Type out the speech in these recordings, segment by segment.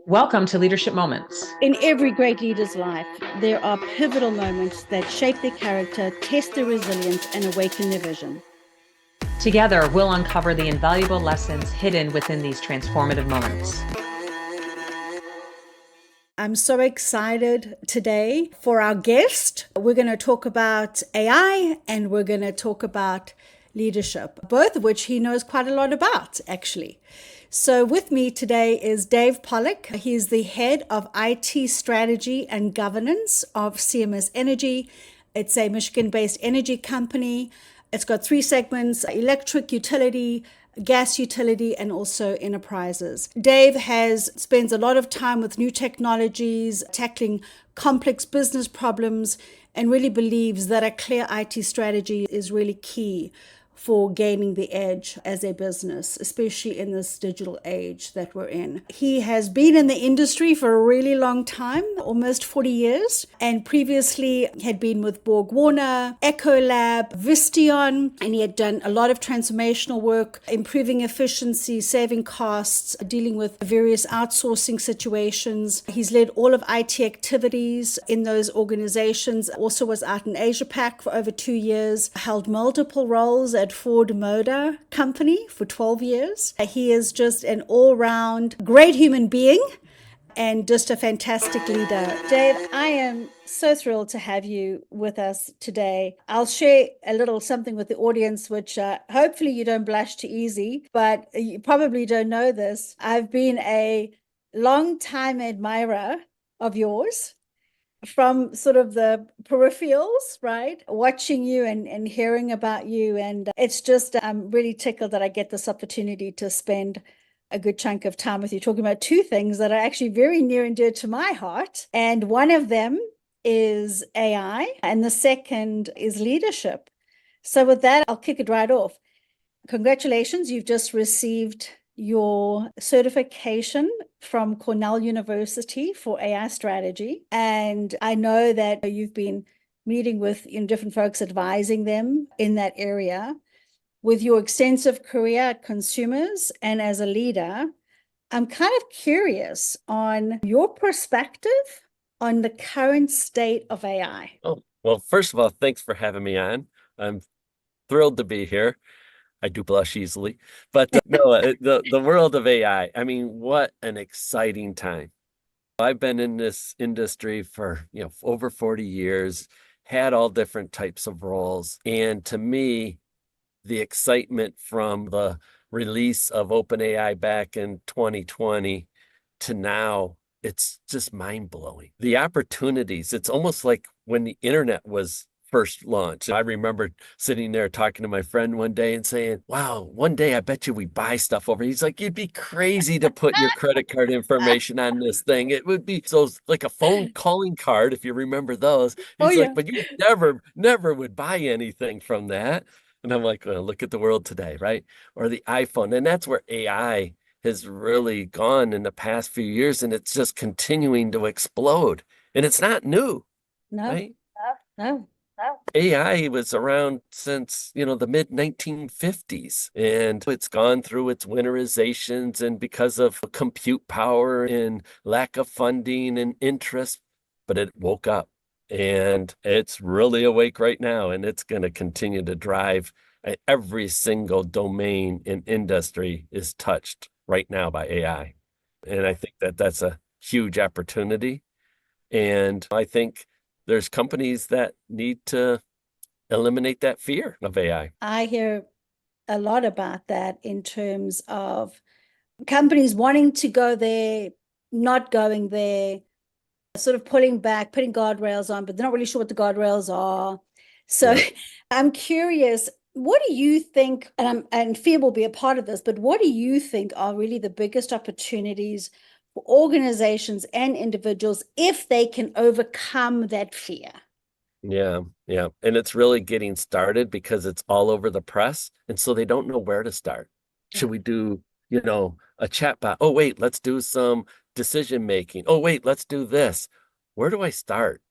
Welcome to Leadership Moments. In every great leader's life, there are pivotal moments that shape their character, test their resilience, and awaken their vision. Together, we'll uncover the invaluable lessons hidden within these transformative moments. I'm so excited today for our guest. We're going to talk about AI and we're going to talk about leadership, both of which he knows quite a lot about, actually. So with me today is Dave Pawlak. He's the head of IT strategy and governance of CMS Energy. It's a Michigan-based energy company. It's got 3 segments: electric utility, gas utility, and also enterprises. Dave spends a lot of time with new technologies, tackling complex business problems, and really believes that a clear IT strategy is really key for gaining the edge as a business, especially in this digital age that we're in. He has been in the industry for a really long time, almost 40 years, and previously had been with Borg Warner, Ecolab, Vistion, and he had done a lot of transformational work, improving efficiency, saving costs, dealing with various outsourcing situations. He's led all of IT activities in those organizations, also was out in Asia Pac for over 2 years, held multiple roles at Ford Motor Company for 12 years. He is just an all-round great human being and just a fantastic leader. Dave, I am so thrilled to have you with us today. I'll share a little something with the audience, which hopefully you don't blush too easy, but you probably don't know this. I've been a long-time admirer of yours from sort of the peripherals, right? Watching you and hearing about you. And it's just, I'm really tickled that I get this opportunity to spend a good chunk of time with you, talking about 2 things that are actually very near and dear to my heart. And one of them is AI, and the second is leadership. So with that, I'll kick it right off. Congratulations, you've just received your certification from Cornell University for AI strategy. And I know that you've been meeting with different folks, advising them in that area. With your extensive career at consumers and as a leader, I'm kind of curious on your perspective on the current state of AI. Oh, well, first of all, thanks for having me on. I'm thrilled to be here. I do blush easily, but no, the world of AI, I mean, what an exciting time. I've been in this industry for, over 40 years, had all different types of roles. And to me, the excitement from the release of OpenAI back in 2020 to now, it's just mind-blowing. The opportunities, it's almost like when the internet was first launched. I remember sitting there talking to my friend one day and saying, wow, one day I bet you we buy stuff over. He's like, you'd be crazy to put your credit card information on this thing. It would be so like a phone calling card, if you remember those. He's like, but you never would buy anything from that. And I'm like, well, look at the world today, right? Or the iPhone. And that's where AI has really gone in the past few years. And it's just continuing to explode. And it's not new, right? No. AI was around since, the mid 1950s, and it's gone through its winterizations, and because of compute power and lack of funding and interest, but it woke up and it's really awake right now, and it's going to continue to drive. Every single domain in industry is touched right now by AI. And I think that that's a huge opportunity. And I think there's companies that need to eliminate that fear of AI. I hear a lot about that in terms of companies wanting to go there, not going there, sort of pulling back, putting guardrails on, but they're not really sure what the guardrails are. So yeah. I'm curious, what do you think, and fear will be a part of this, but what do you think are really the biggest opportunities for organizations and individuals if they can overcome that fear? Yeah. And it's really getting started because it's all over the press. And so they don't know where to start. Yeah. Should we do, a chatbot? Oh, wait, let's do some decision making. Oh, wait, let's do this. Where do I start?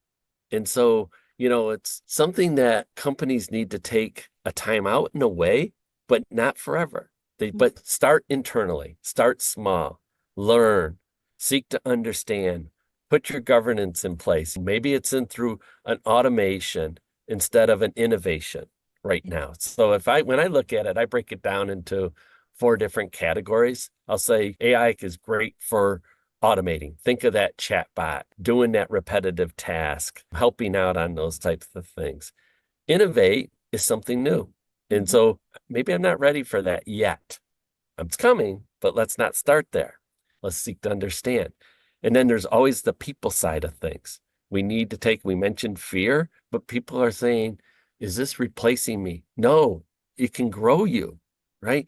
And so It's something that companies need to take a time out in a way, but not forever. But start internally, start small, learn, seek to understand, put your governance in place. Maybe it's in through an automation instead of an innovation right now. So when I look at it, I break it down into 4 different categories. I'll say AI is great for automating. Think of that chat bot, doing that repetitive task, helping out on those types of things. Innovate is something new. And so maybe I'm not ready for that yet. It's coming, but let's not start there. Let's seek to understand. And then there's always the people side of things. We mentioned fear, but people are saying, is this replacing me? No, it can grow you, right?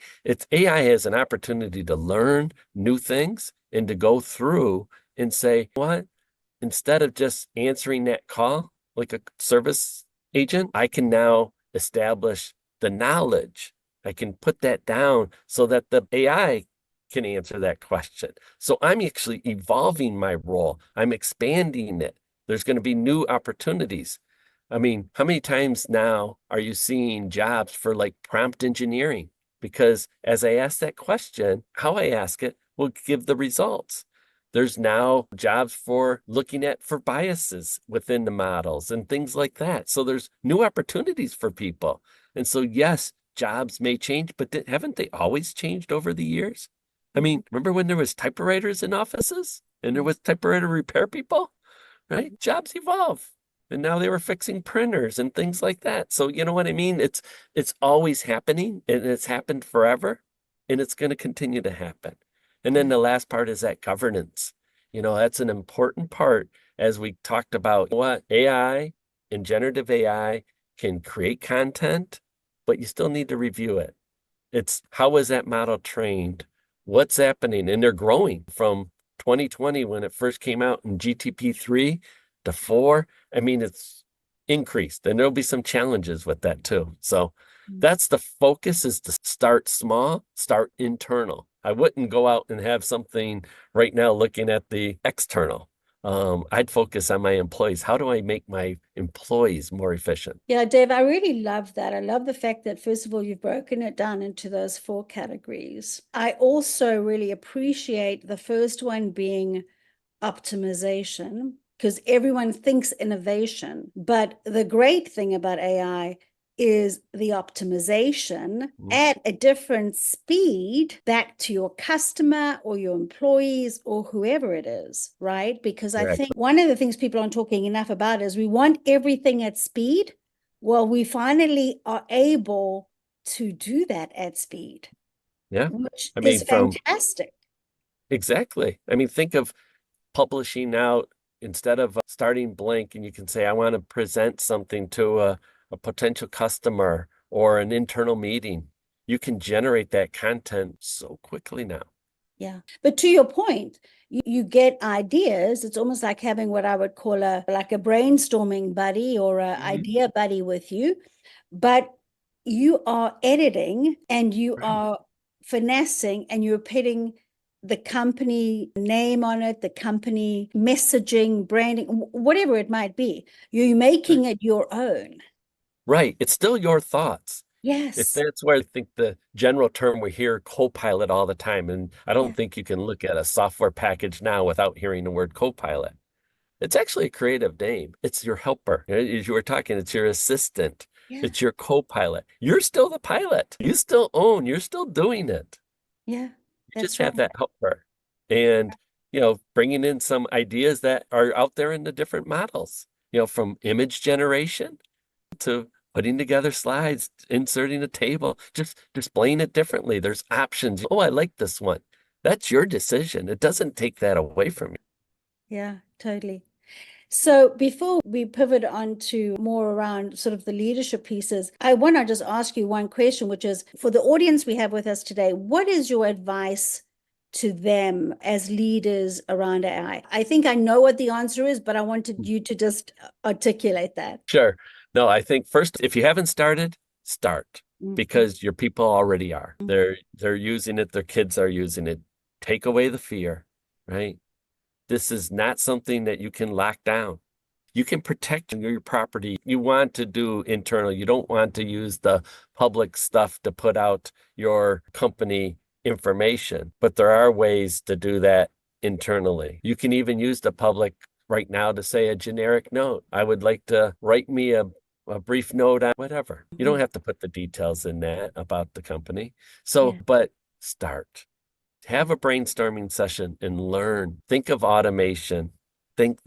AI has an opportunity to learn new things and to go through and say, what? Instead of just answering that call like a service agent, I can now establish the knowledge. I can put that down so that the AI can answer that question. So I'm actually evolving my role. I'm expanding it. There's going to be new opportunities. I mean, how many times now are you seeing jobs for like prompt engineering? Because as I ask that question, how I ask it will give the results. There's now jobs for looking for biases within the models and things like that. So there's new opportunities for people. And so, yes, jobs may change, but haven't they always changed over the years? I mean, remember when there was typewriters in offices and there was typewriter repair people, right? Jobs evolve. And now they were fixing printers and things like that. So you know what I mean? It's always happening, and it's happened forever, and it's going to continue to happen. And then the last part is that governance. That's an important part as we talked about what AI and generative AI can create content, but you still need to review it. It's how was that model trained? What's happening? And they're growing from 2020 when it first came out in GTP3 to 4. I mean, it's increased, and there'll be some challenges with that too. So that's the focus, is to start small, start internal. I wouldn't go out and have something right now looking at the external. I'd focus on my employees. How do I make my employees more efficient? Yeah, Dave, I really love that. I love the fact that, first of all, you've broken it down into those 4 categories. I also really appreciate the first one being optimization, because everyone thinks innovation. But the great thing about AI is the optimization at a different speed back to your customer or your employees or whoever it is, right? Because I think one of the things people aren't talking enough about is we want everything at speed. Well, we finally are able to do that at speed. Yeah. Which I mean, is fantastic. Exactly. I mean, think of publishing out instead of starting blank, and you can say, I want to present something to a potential customer or an internal meeting. You can generate that content so quickly now. Yeah. But to your point, you get ideas. It's almost like having what I would call a brainstorming buddy or an idea buddy with you. But you are editing and you are finessing and you're putting the company name on it, the company messaging, branding, whatever it might be. You're making it your own. Right. It's still your thoughts. Yes. That's where I think the general term we hear co-pilot all the time. And I don't think you can look at a software package now without hearing the word co-pilot. It's actually a creative name. It's your helper. As you were talking, it's your assistant. Yeah. It's your co-pilot. You're still the pilot. You're still doing it. Yeah. You just have that helper. And, bringing in some ideas that are out there in the different models, from image generation to putting together slides, inserting a table, just displaying it differently. There's options. Oh, I like this one. That's your decision. It doesn't take that away from you. Yeah, totally. So before we pivot on to more around sort of the leadership pieces, I want to just ask you one question, which is, for the audience we have with us today, what is your advice to them as leaders around AI? I think I know what the answer is, but I wanted you to just articulate that. Sure. No, I think first, if you haven't started, start, because your people already are. They're using it. Their kids are using it. Take away the fear, right? This is not something that you can lock down. You can protect your property. You want to do internal. You don't want to use the public stuff to put out your company information, but there are ways to do that internally. You can even use the public right now to say a generic note. I would like to write me a brief note on whatever. You don't have to put the details in that about the company. So, Yeah. but start. Have a brainstorming session and learn. Think of automation. Think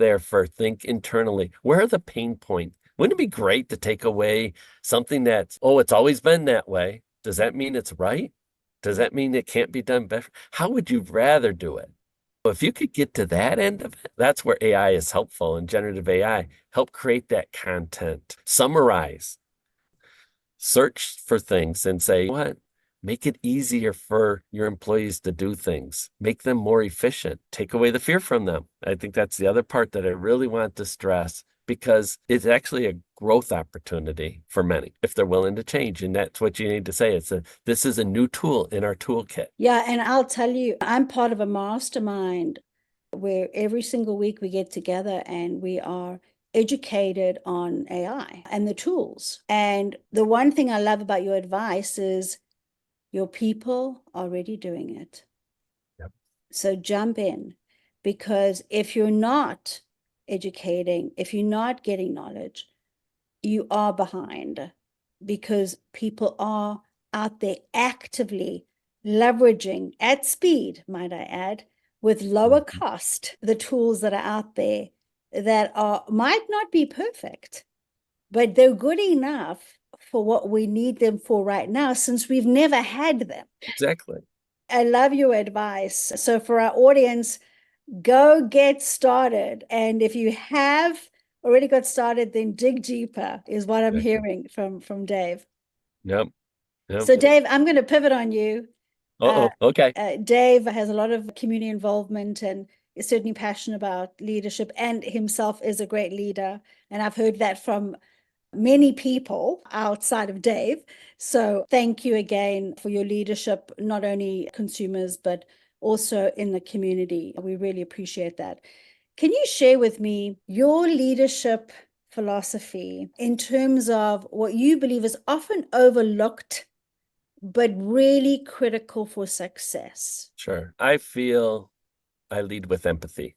think internally. Where are the pain points? Wouldn't it be great to take away something that's, oh, it's always been that way? Does that mean it's right? Does that mean it can't be done better? How would you rather do it? Well, if you could get to that end of it, that's where AI is helpful, and generative AI help create that content, summarize, search for things and say, what? Make it easier for your employees to do things, make them more efficient, take away the fear from them. I think that's the other part that I really want to stress, because it's actually a growth opportunity for many if they're willing to change. And that's what you need to say. This is a new tool in our toolkit. Yeah, and I'll tell you, I'm part of a mastermind where every single week we get together and we are educated on AI and the tools. And the one thing I love about your advice is your people are already doing it. Yep. So jump in, because if you're not educating, if you're not getting knowledge, you are behind, because people are out there actively leveraging at speed, might I add, with lower cost, the tools that are out there that might not be perfect, but they're good enough for what we need them for right now, since we've never had them. Exactly. I love your advice. So for our audience, go get started. And if you have already got started, then dig deeper is what I'm hearing from Dave. Yep. Yep. So Dave, I'm going to pivot on you. Okay. Dave has a lot of community involvement and is certainly passionate about leadership, and himself is a great leader. And I've heard that from many people outside of Dave. So thank you again for your leadership, not only consumers, but also in the community. We really appreciate that. Can you share with me your leadership philosophy in terms of what you believe is often overlooked, but really critical for success? Sure. I feel I lead with empathy.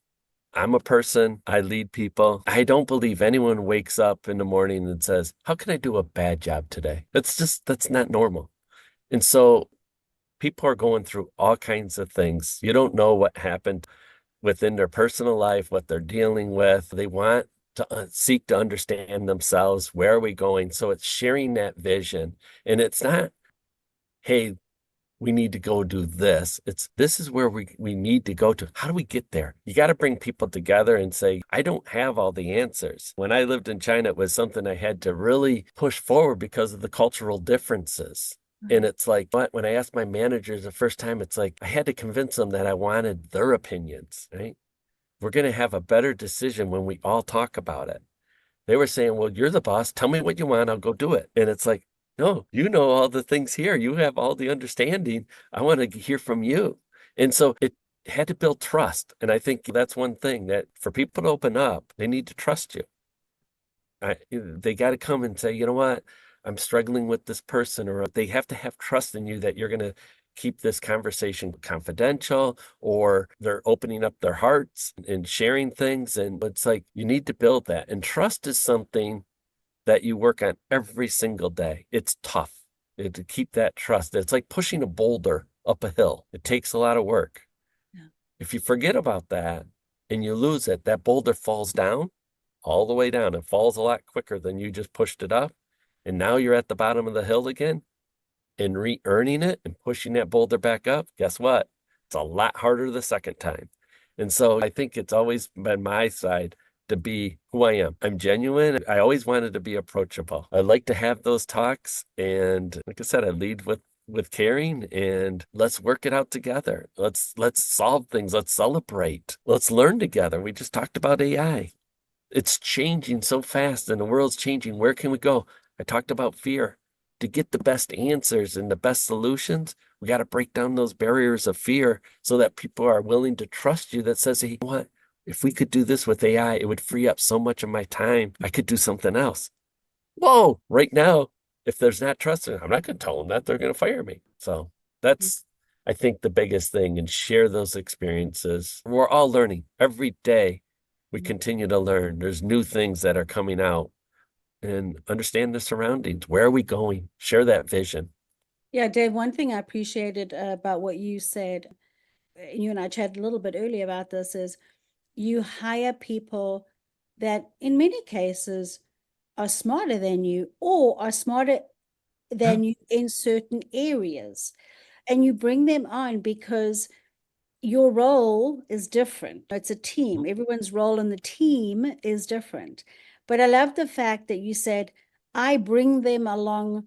I'm a person, I lead people. I don't believe anyone wakes up in the morning and says, how can I do a bad job today? That's not normal. And so people are going through all kinds of things. You don't know what happened within their personal life, what they're dealing with. They want to seek to understand themselves. Where are we going? So it's sharing that vision. And it's not, hey, we need to go do this. This is where we need to go to. How do we get there? You got to bring people together and say, I don't have all the answers. When I lived in China, it was something I had to really push forward because of the cultural differences. And it's like, when I asked my managers the first time, it's like I had to convince them that I wanted their opinions, right? We're going to have a better decision when we all talk about it. They were saying, well, you're the boss. Tell me what you want. I'll go do it. And it's like, no, you know all the things here. You have all the understanding. I want to hear from you. And so it had to build trust. And I think that's one thing, that for people to open up, they need to trust you. They got to come and say, you know what, I'm struggling with this person, or they have to have trust in you that you're going to keep this conversation confidential, or they're opening up their hearts and sharing things. And it's like, you need to build that. And trust is something that you work on every single day. It's tough to keep that trust. It's like pushing a boulder up a hill. It takes a lot of work. Yeah. If you forget about that and you lose it, that boulder falls down, all the way down. It falls a lot quicker than you just pushed it up. And now you're at the bottom of the hill again, and re-earning it and pushing that boulder back up. Guess what? It's a lot harder the second time. And so I think it's always been my side to be who I am. I'm genuine. I always wanted to be approachable. I like to have those talks. And like I said, I lead with caring, and let's work it out together. Let's solve things. Let's celebrate. Let's learn together. We just talked about AI. It's changing so fast, and the world's changing. Where can we go? I talked about fear. To get the best answers and the best solutions, we got to break down those barriers of fear so that people are willing to trust you, that says, hey, what? if we could do this with AI, it would free up so much of my time. I could do something else. Whoa, right now, if there's not trust, I'm not going to tell them that they're going to fire me. So that's, I think, the biggest thing, and share those experiences. We're all learning every day. We continue to learn. There's new things that are coming out, and understand the surroundings. Where are we going? Share that vision. Yeah, Dave, one thing I appreciated about what you said, you and I chatted a little bit earlier about this, is you hire people that in many cases are smarter than you or are smarter than you in certain areas. And you bring them on because your role is different. It's a team. Everyone's role in the team is different. But I love the fact that you said, I bring them along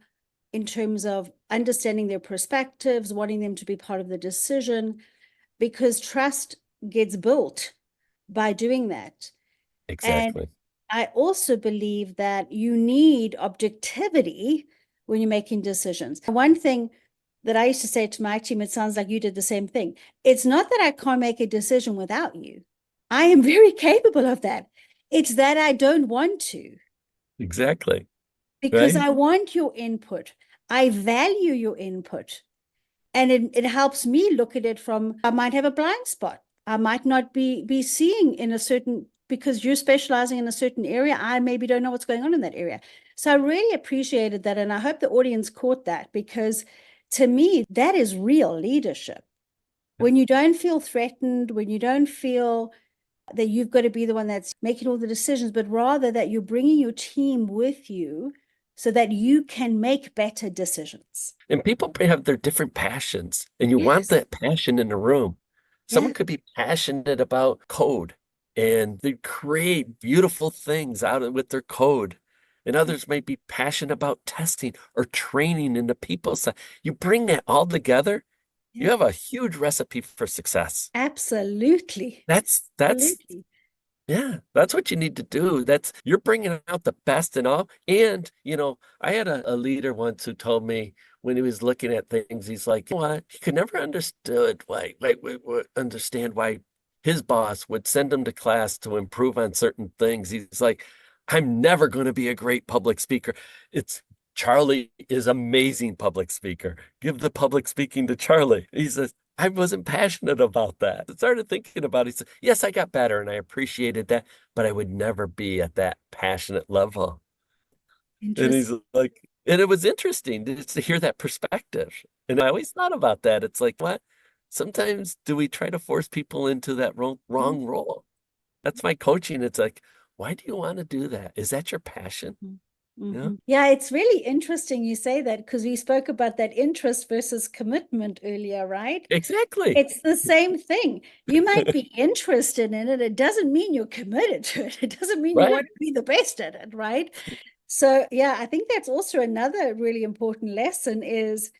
in terms of understanding their perspectives, wanting them to be part of the decision, because trust gets built by doing that. And Exactly. I also believe that you need objectivity when you're making decisions. One thing that I used to say to my team, it sounds like you did the same thing. It's not that I can't make a decision without you. I am very capable of that. It's that I don't want to, Exactly. because Right? I want your input. I value your input. And it helps me look at it from, I might have a blind spot. I might not be seeing in a certain, because you're specializing in a certain area, I maybe don't know what's going on in that area. So I really appreciated that. And I hope the audience caught that, because to me, that is real leadership. When you don't feel threatened, when you don't feel that you've got to be the one that's making all the decisions, but rather that you're bringing your team with you so that you can make better decisions. And people have their different passions, and you want Yes. that passion in the room. Yeah. Someone could be passionate about code, and they create beautiful things out of with their code. And others might be passionate about testing or training in the people side. You bring that all together, you Yeah. have a huge recipe for success. Absolutely. That's Absolutely. Yeah, that's what you need to do. You're bringing out the best in all. And, I had a leader once who told me when he was looking at things, he's like, you know what? He could never understand why his boss would send him to class to improve on certain things. He's like, I'm never going to be a great public speaker. It's Charlie is amazing public speaker. Give the public speaking to Charlie. He says, I wasn't passionate about that. I started thinking about it. He said, yes, I got better and I appreciated that, but I would never be at that passionate level. And he's Interesting. like, and it was interesting to hear that perspective. And I always thought about that. It's like, what? Sometimes do we try to force people into that wrong role? That's my coaching. It's like, why do you want to do that? Is that your passion? Yeah, Yeah, it's really interesting you say that, because we spoke about that interest versus commitment earlier, right? exactly. It's the same thing. You might be interested in it. It doesn't mean you're committed to it. It doesn't mean you want Right. to be the best at it, right? So, yeah, I think that's also another really important lesson is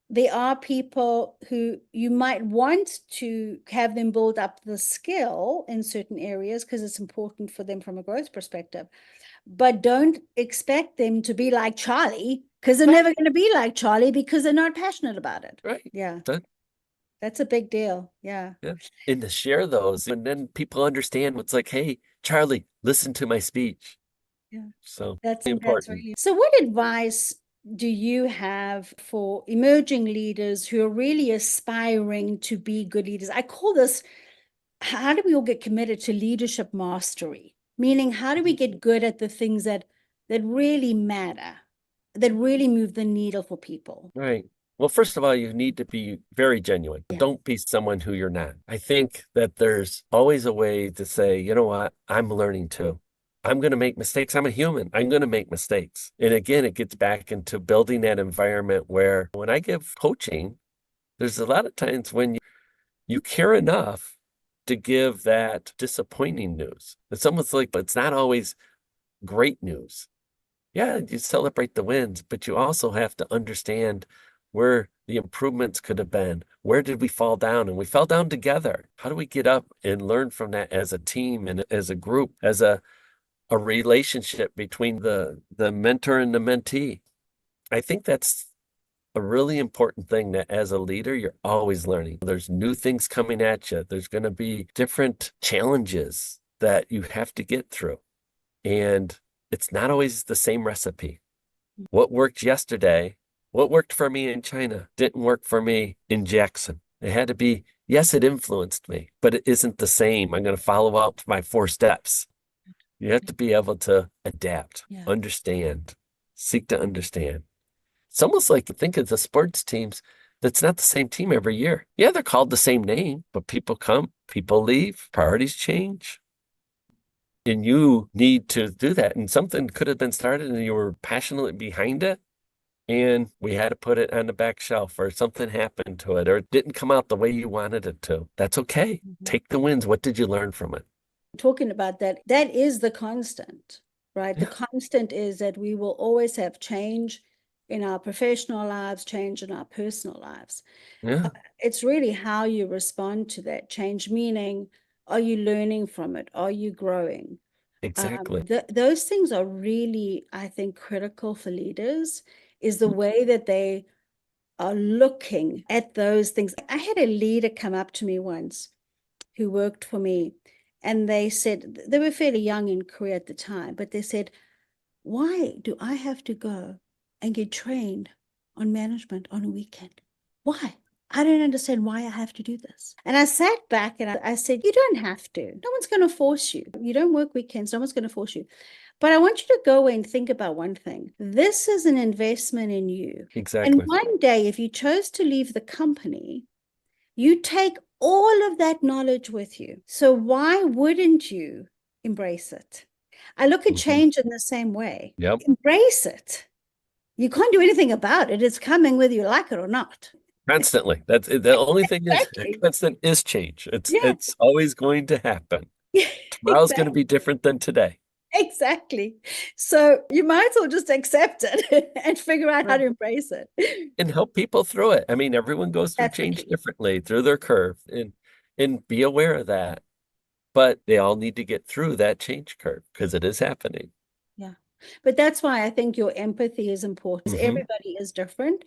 there are people who you might want to have them build up the skill in certain areas because it's important for them from a growth perspective, but don't expect them to be like Charlie, because they're never Right. going to be like Charlie because they're not passionate about it. Right. Yeah, That- that's a big deal. Yeah. Yeah. And to share those, and then people understand what's like, hey, Charlie, listen to my speech. Yeah. So That's important. really. So what advice do you have for emerging leaders who are really aspiring to be good leaders? I call this, how do we all get committed to leadership mastery? Meaning, how do we get good at the things that really matter, that really move the needle for people? Right. Well, first of all, you need to be very genuine. Yeah. Don't be someone who you're not. I think that there's always a way to say, you know what, I'm learning too. I'm going to make mistakes. I'm a human. I'm going to make mistakes. And again, it gets back into building that environment where when I give coaching, there's a lot of times when you care enough to give that disappointing news. It's almost like, but it's not always great news. Yeah, you celebrate the wins, but you also have to understand where the improvements could have been. Where did we fall down? And we fell down together. How do we get up and learn from that as a team and as a group, as a relationship between the mentor and the mentee? I think that's a really important thing that as a leader, you're always learning. There's new things coming at you. There's going to be different challenges that you have to get through. And it's not always the same recipe. What worked yesterday, what worked for me in China, didn't work for me in Jackson. It had to be, yes, it influenced me, but it isn't the same. I'm going to follow up my 4 steps. You have to be able to adapt, understand, seek to understand. It's almost like think of the sports teams. That's not the same team every year. Yeah, they're called the same name, but people come, people leave, priorities change. And you need to do that. And something could have been started and you were passionately behind it. And we had to put it on the back shelf, or something happened to it, or it didn't come out the way you wanted it to. That's okay. Take the wins. What did you learn from it? Talking about that, that is the constant, right? Yeah. The constant is that we will always have change in our professional lives, change in our personal lives. Yeah, It's really how you respond to that change, meaning, are you learning from it? Are you growing? exactly. Those things are really, I think, critical for leaders, is the way that they are looking at those things. I had a leader come up to me once who worked for me, and they said, they were fairly young in career at the time, but they said, why do I have to go and get trained on management on a weekend? Why? I don't understand why I have to do this. And I sat back and I said, you don't have to. No one's going to force you. You don't work weekends. No one's going to force you. But I want you to go and think about one thing. This is an investment in you. Exactly. And one day, if you chose to leave the company, you take all of that knowledge with you. So why wouldn't you embrace it? I look at change in the same way. Yep. Embrace it. You can't do anything about it. It's coming whether you like it or not. Constantly. That's the only thing Exactly. is constant is change. It's Yeah. it's always going to happen. Tomorrow's going to be different than today. Exactly. So you might as well just accept it and figure out how to embrace it. And help people through it. I mean, everyone goes through That's the change key. differently through their curve, and be aware of that. But they all need to get through that change curve because it is happening. Yeah. But that's why I think your empathy is important. Everybody is different.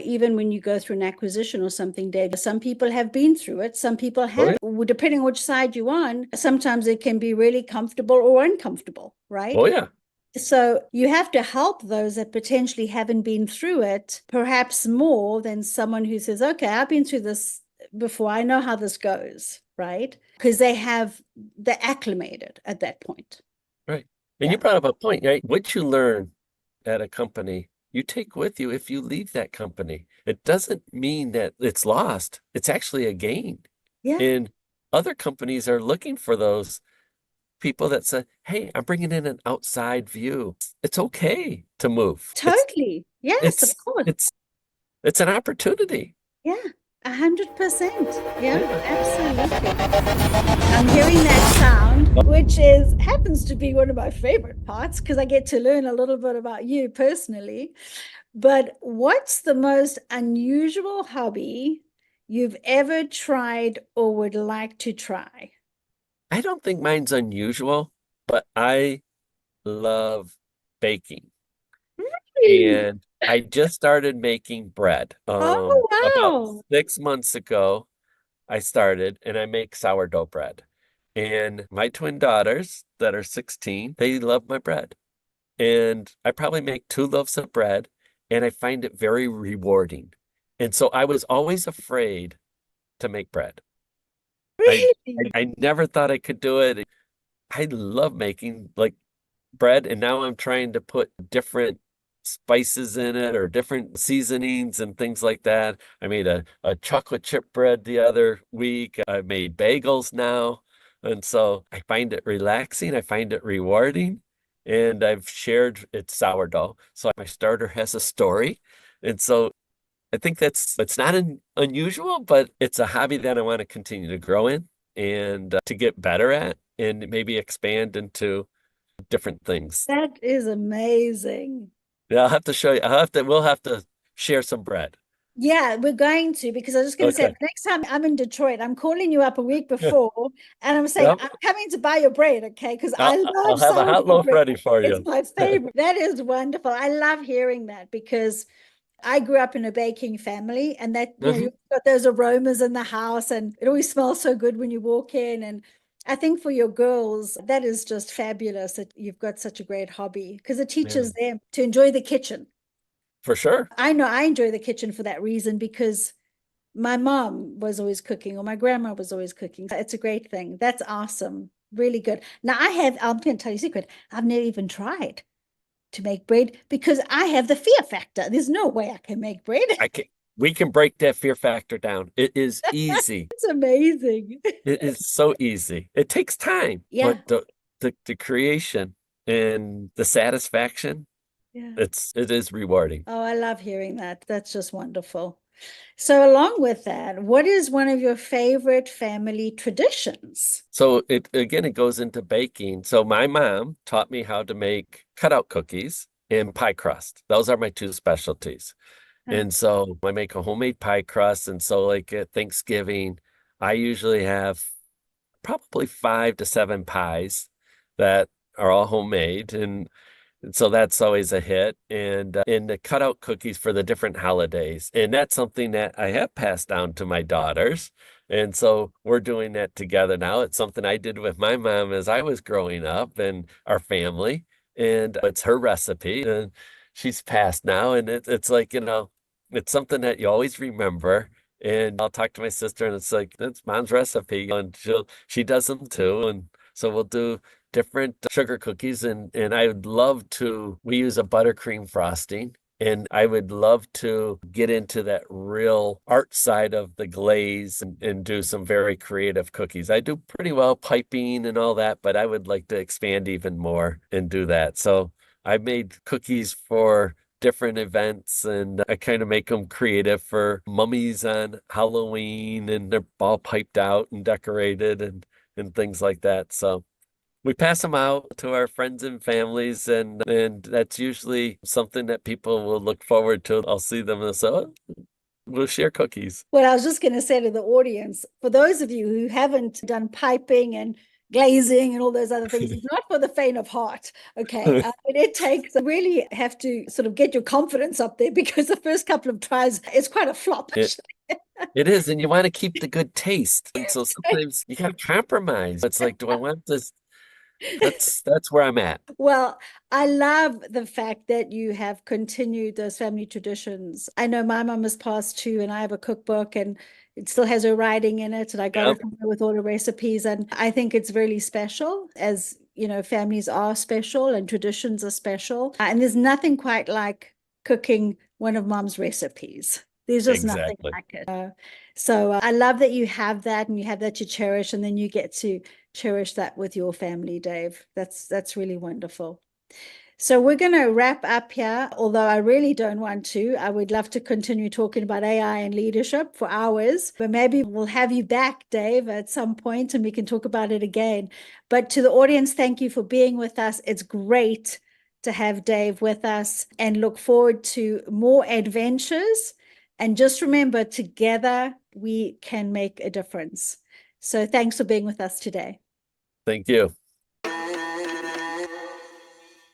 Even when you go through an acquisition or something, Dave, some people have been through it. Some people have, depending on which side you're on, sometimes it can be really comfortable or uncomfortable, right? Oh, yeah. So you have to help those that potentially haven't been through it, perhaps more than someone who says, okay, I've been through this before. I know how this goes, right? Because they're acclimated at that point. Right. And you brought up a point, right? What you learn at a company, you take with you if you leave that company. It doesn't mean that it's lost. It's actually a gain. Yeah. And other companies are looking for those people that say, hey, I'm bringing in an outside view. It's okay to move. Totally. Yes, of course. It's an opportunity. Yeah, 100%. Yeah, absolutely. I'm hearing that sound, which happens to be one of my favorite parts because I get to learn a little bit about you personally. But what's the most unusual hobby you've ever tried or would like to try? I don't think mine's unusual, but I love baking. And I just started making bread. Oh, About wow. 6 months ago, I started, and I make sourdough bread. And my twin daughters that are 16, they love my bread. And I probably make 2 loaves of bread, and I find it very rewarding. And so I was always afraid to make bread. Really? I never thought I could do it. I love making like bread, and now I'm trying to put different spices in it or different seasonings and things like that. I made a chocolate chip bread the other week. I made bagels now. And so I find it relaxing. I find it rewarding. And I've shared it's sourdough. So my starter has a story. And so I think it's not unusual, but it's a hobby that I want to continue to grow in and to get better at and maybe expand into different things. That is amazing. Yeah, I'll have to show you. We'll have to share some bread. Yeah, we're going to, because I was just going to say, Okay. the next time I'm in Detroit, I'm calling you up a week before and I'm saying, Yep. I'm coming to buy your bread, okay? Because I I'll love have a hot sourdough loaf bread. ready for It's you. my favorite. That is wonderful. I love hearing that because I grew up in a baking family, and that, Mhm. you've got those aromas in the house, and it always smells so good when you walk in. And I think for your girls, that is just fabulous that you've got such a great hobby, because it Yeah, teaches them to enjoy the kitchen. for sure. I know I enjoy the kitchen for that reason, because my mom was always cooking, or my grandma was always cooking. It's a great thing. That's awesome. Really good. Now I'm going to tell you a secret. I've never even tried to make bread because I have the fear factor. There's no way I can make bread. I can, we can break that fear factor down. It is easy. It's amazing. It is so easy. It takes time, Yeah. but the creation and the satisfaction, Yeah. it is rewarding. Oh, I love hearing that. That's just wonderful. So, along with that, what is one of your favorite family traditions? So it goes into baking. So my mom taught me how to make cutout cookies and pie crust. Those are my two specialties. Huh. And so I make a homemade pie crust. And so like at Thanksgiving, I usually have probably 5 to 7 pies that are all homemade. And so that's always a hit. And the cutout cookies for the different holidays. And that's something that I have passed down to my daughters. And so we're doing that together now. It's something I did with my mom as I was growing up and our family. And it's her recipe. And she's passed now. And it's like, it's something that you always remember. And I'll talk to my sister and it's like, that's mom's recipe. And she does them too. And so we'll do different sugar cookies and I would love to, we use a buttercream frosting and I would love to get into that real art side of the glaze and do some very creative cookies. I do pretty well piping and all that, but I would like to expand even more and do that. So I made cookies for different events and I kind of make them creative for mummies on Halloween and they're all piped out and decorated and things like that. So we pass them out to our friends and families, and that's usually something that people will look forward to. I'll see them and say, "Oh, we'll share cookies." Well, I was just going to say to the audience, for those of you who haven't done piping and glazing and all those other things, it's not for the faint of heart. Okay. It takes, really have to sort of get your confidence up there, because the first couple of tries, it's quite a flop. It is, and you want to keep the good taste. And so sometimes you got to compromise. It's like, do I want this? That's where I'm at. Well, I love the fact that you have continued those family traditions. I know my mom has passed too, and I have a cookbook and it still has her writing in it. And I got Yep. it from her with all the recipes. And I think it's really special, as families are special and traditions are special. And there's nothing quite like cooking one of mom's recipes. There's just nothing Exactly. like it. So I love that you have that and you have that to cherish, and then you get to cherish that with your family, Dave. That's really wonderful. So we're going to wrap up here, although I really don't want to. I would love to continue talking about AI and leadership for hours, but maybe we'll have you back, Dave, at some point and we can talk about it again. But to the audience, thank you for being with us. It's great to have Dave with us, and look forward to more adventures. And just remember, together we can make a difference. So thanks for being with us today. Thank you.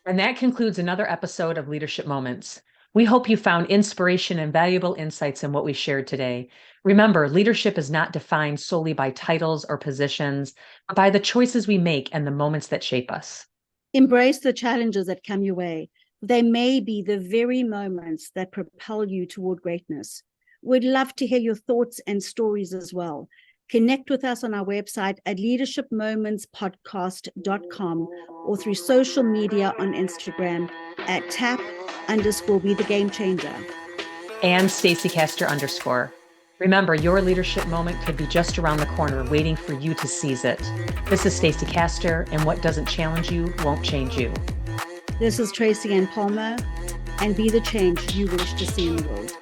And that concludes another episode of Leadership Moments. We hope you found inspiration and valuable insights in what we shared today. Remember, leadership is not defined solely by titles or positions, but by the choices we make and the moments that shape us. Embrace the challenges that come your way. They may be the very moments that propel you toward greatness. We'd love to hear your thoughts and stories as well. Connect with us on our website at leadershipmomentspodcast.com or through social media on Instagram at tap_be the game changer. And Stacy Castor _. Remember, your leadership moment could be just around the corner, waiting for you to seize it. This is Stacy Castor, and what doesn't challenge you won't change you. This is Tracy Ann Palmer, and be the change you wish to see in the world.